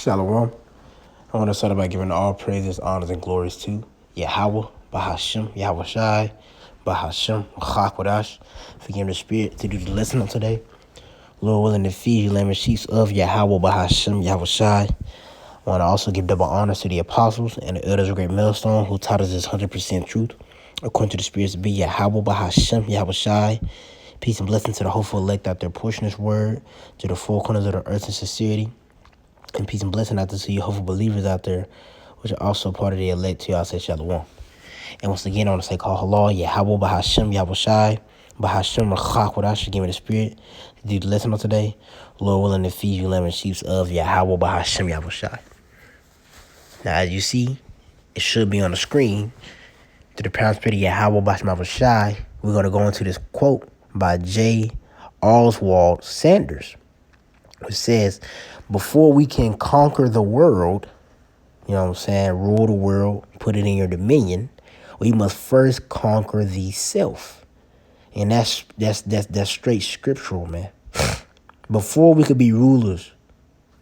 Shalom. I want to start by giving all praises, honors, and glories to Yahweh, Bahashem, Yahweh Shai, Bahashem, Chakwadash, for giving the Spirit to do the lesson of today. Lord willing to feed you, lamb and sheep of Yahweh, Bahashem, Yahweh Shai. I want to also give double honors to the apostles and the elders of Great Millstone who taught us this 100% truth, according to the Spirit to be Yahweh, Bahashem, Yahweh Shai. Peace and blessing to the hopeful elect out there pushing this word to the four corners of the earth in sincerity. And peace and blessing out there to you hopeful believers out there, which are also part of the elect to y'all say Shalom. And once again, I want to say call halal, Yahweh, Bahashem, Yahweh Shai, Bahashem, Rachakwadash, give me the Spirit to do the lesson of today. Lord willing to feed you lamb and sheep of Yahweh, Bahashem, Yahweh Shai. Now, as you see, it should be on the screen. To the parents pretty Yahweh, Bahashem, Yahweh Shai, we're going to go into this quote by J. Oswald Sanders, which says, before we can conquer the world, you know what I'm saying, rule the world, put it in your dominion, we must first conquer the self. And that's straight scriptural, man. Before we could be rulers,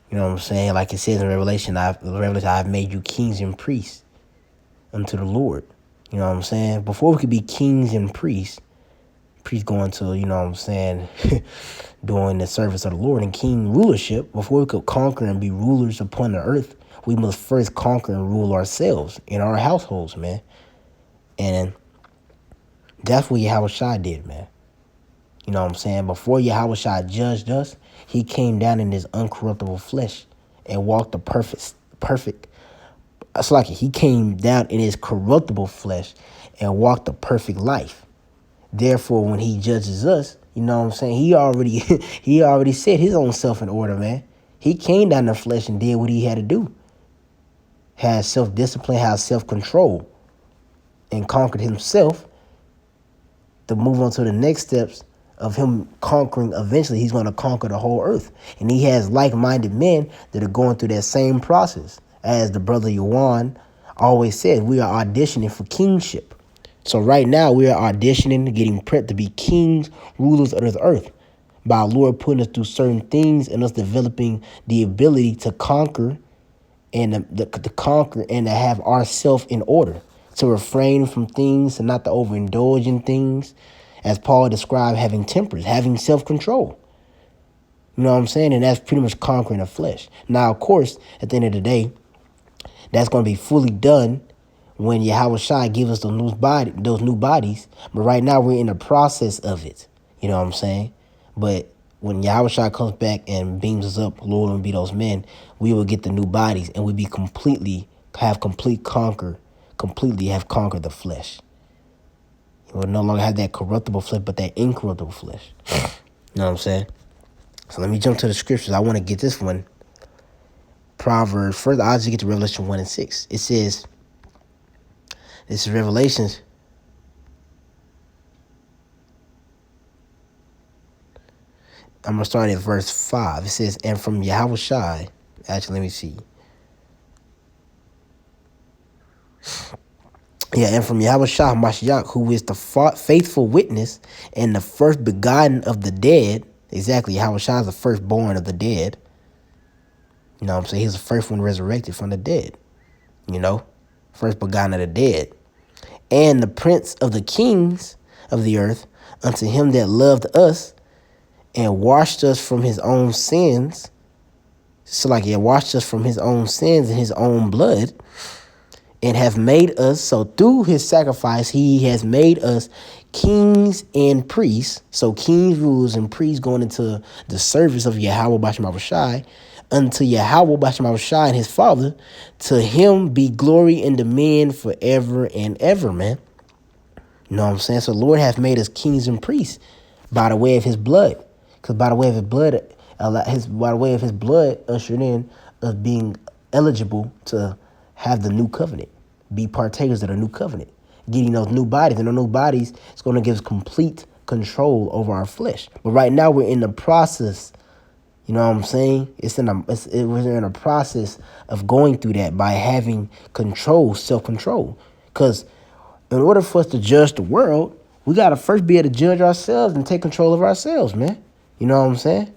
you know what I'm saying, like it says in Revelation, I've made you kings and priests unto the Lord. You know what I'm saying? Before we could be kings and priests going to, you know what I'm saying, doing the service of the Lord and king rulership, before we could conquer and be rulers upon the earth, we must first conquer and rule ourselves in our households, man. And that's what Yahweh Shai did, man. You know what I'm saying? Before Yahweh Shai judged us, he came down in his uncorruptible flesh and walked the perfect. It's like he came down in his corruptible flesh and walked the perfect life. Therefore, when he judges us, you know what I'm saying, he already set his own self in order, man. He came down in the flesh and did what he had to do. Had self-discipline, had self-control, and conquered himself to move on to the next steps of him conquering. Eventually, he's going to conquer the whole earth. And he has like-minded men that are going through that same process. As the brother Yawan always said, we are auditioning for kingship. So right now we are auditioning, getting prepped to be kings, rulers of this earth, by our Lord putting us through certain things and us developing the ability to conquer and to conquer and to have ourself in order, to refrain from things and not to overindulge in things, as Paul described, having temperance, having self-control. You know what I'm saying? And that's pretty much conquering the flesh. Now, of course, at the end of the day, that's going to be fully done when Yahweh Shai gives us those new bodies. But right now we're in the process of it. You know what I'm saying? But when Yahweh Shai comes back and beams us up, Lord, and be those men, we will get the new bodies and we be completely have conquered the flesh. We will no longer have that corruptible flesh, but that incorruptible flesh. You know what I'm saying? So let me jump to the scriptures. I want to get this one. Proverbs. First, I'll just get to Revelation 1 and 6. It says, this is Revelations. I'm going to start at verse 5. It says, and from Yahweh Shai. Actually, let me see. Yeah, and from Yahweh Shai Mashiach, who is the faithful witness and the first begotten of the dead. Exactly, Yahweh Shai is the firstborn of the dead. You know what I'm saying? He's the first one resurrected from the dead. You know? First begotten of the dead. And the prince of the kings of the earth, unto him that loved us and washed us from his own sins. So like he washed us from his own sins and his own blood, and have made us, so through his sacrifice, he has made us kings and priests. So kings, rulers, and priests going into the service of Yahweh Bashem Shai, unto Yahweh Bashem Shai and his Father. To him be glory and dominion forever and ever, man. You know what I'm saying? So the Lord hath made us kings and priests by the way of his blood. Because by the way of his blood ushered in us being eligible to have the new covenant, be partakers of the new covenant, getting those new bodies. And those new bodies, it's going to give us complete control over our flesh. But right now we're in the process. You know what I'm saying? We're in a process of going through that by having control, self-control. Because in order for us to judge the world, we got to first be able to judge ourselves and take control of ourselves, man. You know what I'm saying?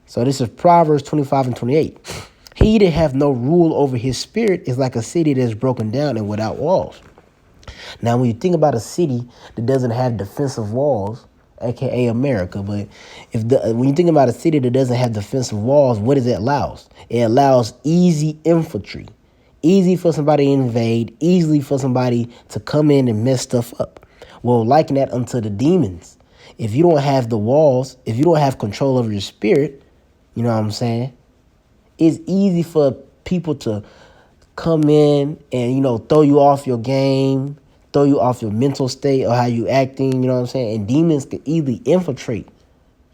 So this is Proverbs 25 and 28. He that have no rule over his spirit is like a city that's broken down and without walls. Now, when you think about a city that doesn't have defensive walls, aka America, but when you think about a city that doesn't have defensive walls, what does it allows? It allows easy infantry, easy for somebody to invade, easily for somebody to come in and mess stuff up. Well, liken that unto the demons. If you don't have the walls, if you don't have control over your spirit, you know what I'm saying? It's easy for people to come in and, throw you off your game, throw you off your mental state or how you acting, you know what I'm saying? And demons can easily infiltrate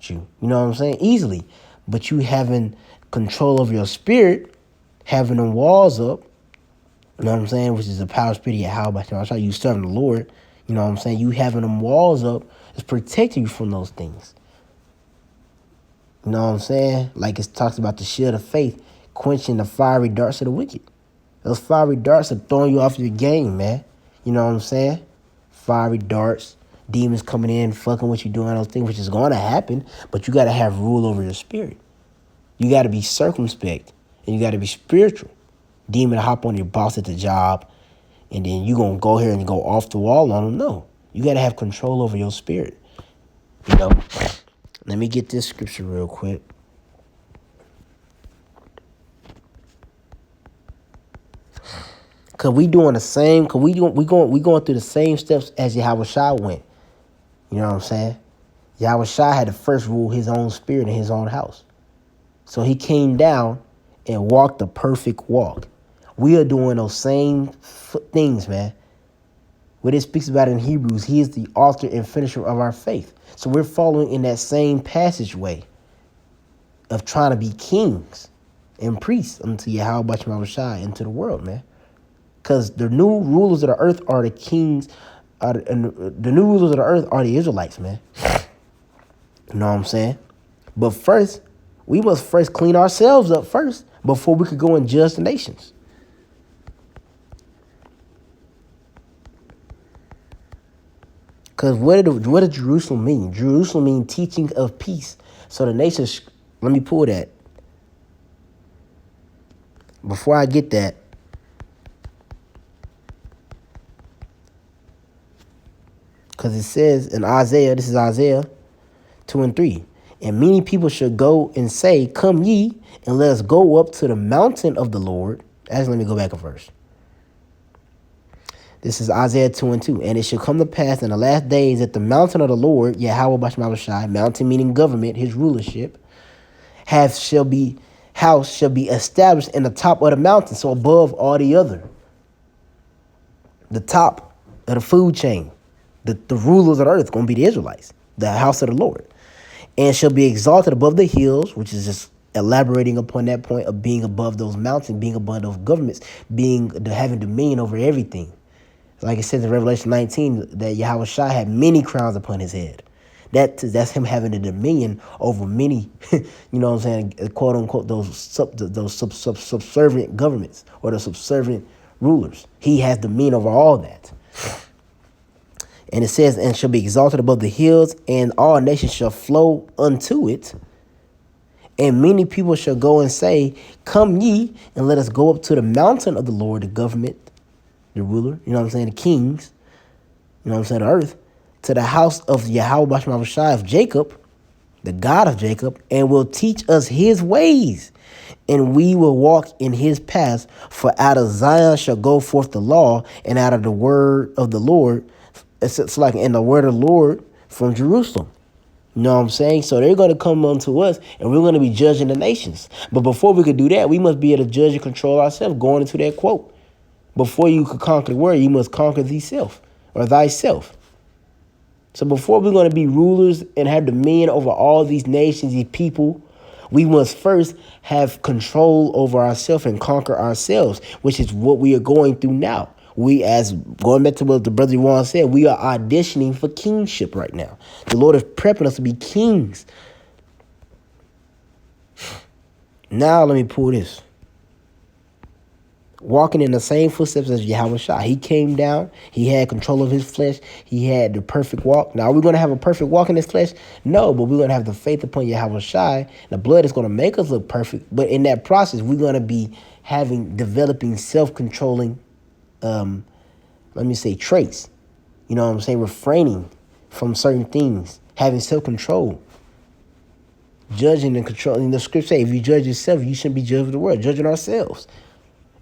you, you know what I'm saying? Easily. But you having control of your spirit, having them walls up, you know what I'm saying? Which is the power of spirit, how about you serving the Lord, you know what I'm saying? You having them walls up is protecting you from those things. You know what I'm saying? Like it talks about the shield of faith, quenching the fiery darts of the wicked. Those fiery darts are throwing you off your game, man. You know what I'm saying? Fiery darts, demons coming in, fucking what you doing, those things, which is going to happen, but you got to have rule over your spirit. You got to be circumspect, and you got to be spiritual. Demon hop on your boss at the job, and then you going to go here and go off the wall on them. No, you got to have control over your spirit. Let me get this scripture real quick. Cause we doing the same. Cause we going through the same steps as Yahushua went. You know what I'm saying? Yahushua had to first rule his own spirit in his own house. So he came down and walked the perfect walk. We are doing those same things, man. What it speaks about in Hebrews, he is the author and finisher of our faith. So we're following in that same passageway of trying to be kings and priests unto Yahweh Shai into the world, man. Because the new rulers of the earth are the kings, and the new rulers of the earth are the Israelites, man. You know what I'm saying? But first, we must first clean ourselves up first before we could go and judge the nations. Because what did Jerusalem mean? Jerusalem means teaching of peace. So the nations, let me pull that. Before I get that, because it says in Isaiah, this is Isaiah 2 and 3. And many people should go and say, come ye, and let us go up to the mountain of the Lord. Actually, let me go back a verse. This is Isaiah 2 and 2. And it shall come to pass in the last days that the mountain of the Lord, Yahweh Bashmal Shai, mountain meaning government, his rulership, house shall be established in the top of the mountain, so above all the other. The top of the food chain. The rulers of the earth going to be the Israelites, the house of the Lord. And shall be exalted above the hills, which is just elaborating upon that point of being above those mountains, being above those governments, having dominion over everything. Like it says in Revelation 19, that Yahweh Shai had many crowns upon his head. That's him having the dominion over many, you know what I'm saying, quote unquote, those subservient governments or the subservient rulers. He has dominion over all that. And it says, and shall be exalted above the hills, and all nations shall flow unto it. And many people shall go and say, come ye, and let us go up to the mountain of the Lord, the government, the ruler, you know what I'm saying, the kings, you know what I'm saying, the earth, to the house of Yahweh Bashmal Shai of Jacob, the God of Jacob, and will teach us his ways, and we will walk in his paths. For out of Zion shall go forth the law, and out of the word of the Lord, it's like in the word of the Lord from Jerusalem. You know what I'm saying? So they're going to come unto us, and we're going to be judging the nations. But before we could do that, we must be able to judge and control ourselves, going into that quote. Before you could conquer the world, you must conquer thyself or thyself. So before we're going to be rulers and have dominion over all these nations, these people, we must first have control over ourselves and conquer ourselves, which is what we are going through now. We, as going back to what the brother Juan said, we are auditioning for kingship right now. The Lord is prepping us to be kings. Now let me pull this. walking in the same footsteps as Yahweh Shai. He came down. He had control of his flesh. He had the perfect walk. Now, are we going to have a perfect walk in this flesh? No, but we're going to have the faith upon Yahweh Shai. The blood is going to make us look perfect. But in that process, we're going to be developing self-controlling, traits. You know what I'm saying? Refraining from certain things, having self-control. Judging and controlling. The scripture say, if you judge yourself, you shouldn't be judged of the world. Judging ourselves.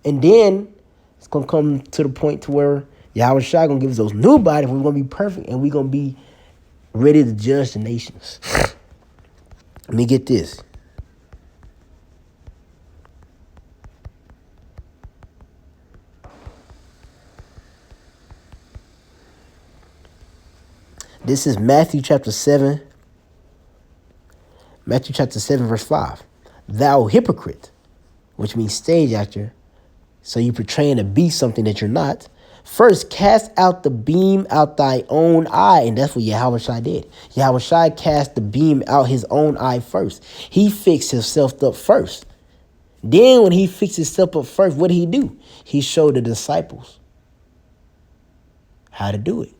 And then it's going to come to the point to where Yahweh Shai going to give us those new bodies. We're going to be perfect and we're going to be ready to judge the nations. Let me get this. This is Matthew chapter 7. Matthew chapter 7, verse 5. Thou hypocrite, which means stage actor. So you portraying to be something that you're not. First, cast out the beam out thy own eye. And that's what Yahweh Shai did. Yahweh Shai cast the beam out his own eye first. He fixed himself up first. Then when he fixed himself up first, what did he do? He showed the disciples how to do it.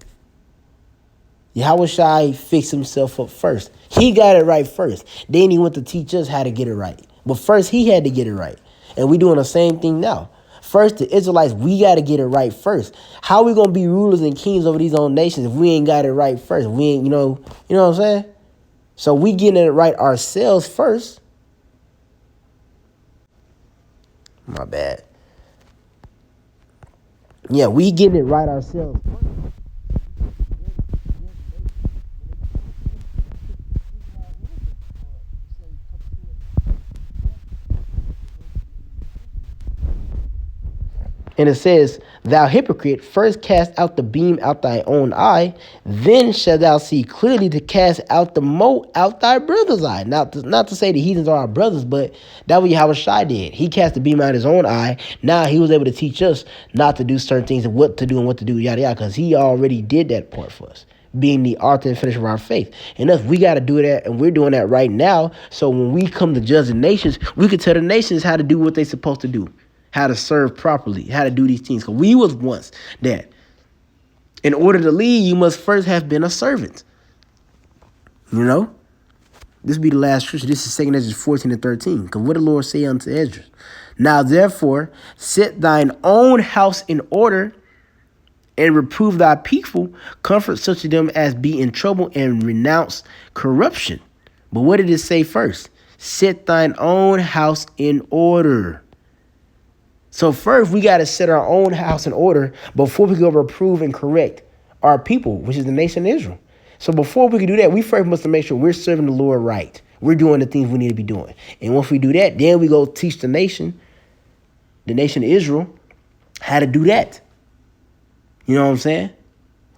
Yahweh Shai fixed himself up first. He got it right first. Then he went to teach us how to get it right. But first, he had to get it right. And we're doing the same thing now. First, the Israelites, we got to get it right first. How are we going to be rulers and kings over these own nations if we ain't got it right first? We ain't, you know what I'm saying? So we getting it right ourselves first. My bad. Yeah, we getting it right ourselves first. And it says, thou hypocrite, first cast out the beam out thy own eye, then shalt thou see clearly to cast out the mote out thy brother's eye. Not to say the heathens are our brothers, but that was Yahweh Shai did. He cast the beam out his own eye. Now he was able to teach us not to do certain things and what to do and what to do, yada, yada, because he already did that part for us, being the author and finisher of our faith. And us, we got to do that, and we're doing that right now. So when we come to judge the nations, we can tell the nations how to do what they're supposed to do. How to serve properly, how to do these things. Because we was once that. In order to lead, you must first have been a servant. You know? This be the last scripture. This is 2 Ezra 14 and 13. Because what the Lord say unto Ezra? Now therefore, set thine own house in order and reprove thy people. Comfort such of them as be in trouble and renounce corruption. But what did it say first? Set thine own house in order. So first, we got to set our own house in order before we go reprove and correct our people, which is the nation of Israel. So before we can do that, we first must make sure we're serving the Lord right. We're doing the things we need to be doing. And once we do that, then we go teach the nation of Israel, how to do that. You know what I'm saying?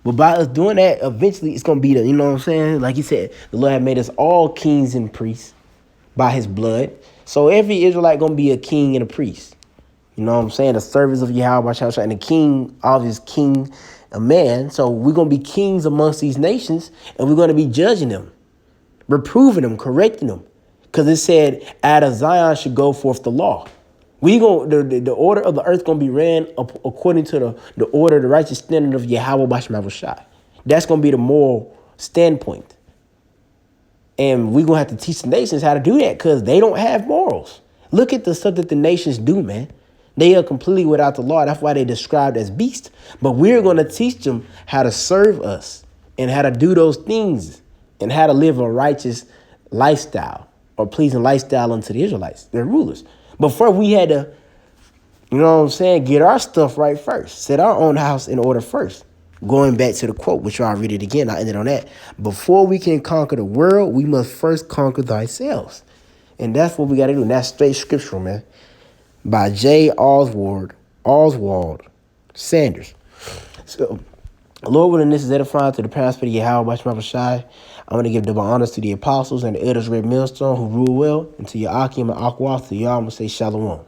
But by us doing that, eventually it's going to be you know what I'm saying? Like he said, the Lord had made us all kings and priests by his blood. So every Israelite going to be a king and a priest. You know what I'm saying? The service of Yahweh and the king, obviously king, a man. So we're going to be kings amongst these nations, and we're going to be judging them, reproving them, correcting them. Because it said, out of Zion should go forth the law. The order of the earth going to be ran according to the order, the righteous standard of Yahweh Basham Shai. That's going to be the moral standpoint. And we're going to have to teach the nations how to do that because they don't have morals. Look at the stuff that the nations do, man. They are completely without the law. That's why they're described as beasts. But we're going to teach them how to serve us and how to do those things and how to live a righteous lifestyle or pleasing lifestyle unto the Israelites, their rulers. But first, we had to, you know what I'm saying, get our stuff right first. Set our own house in order first. Going back to the quote, which I'll read it again. I ended on that. Before we can conquer the world, we must first conquer thyself. And that's what we got to do. And that's straight scriptural, man. By J. Oswald Sanders. So, Lord, willing, this is edifying to the pastor of Yahweh Basham Shai. I'm going to give double honors to the apostles and the elders of Great Millstone who rule well, and to your Akim and Akwath, to y'all, I'm going to say shalom.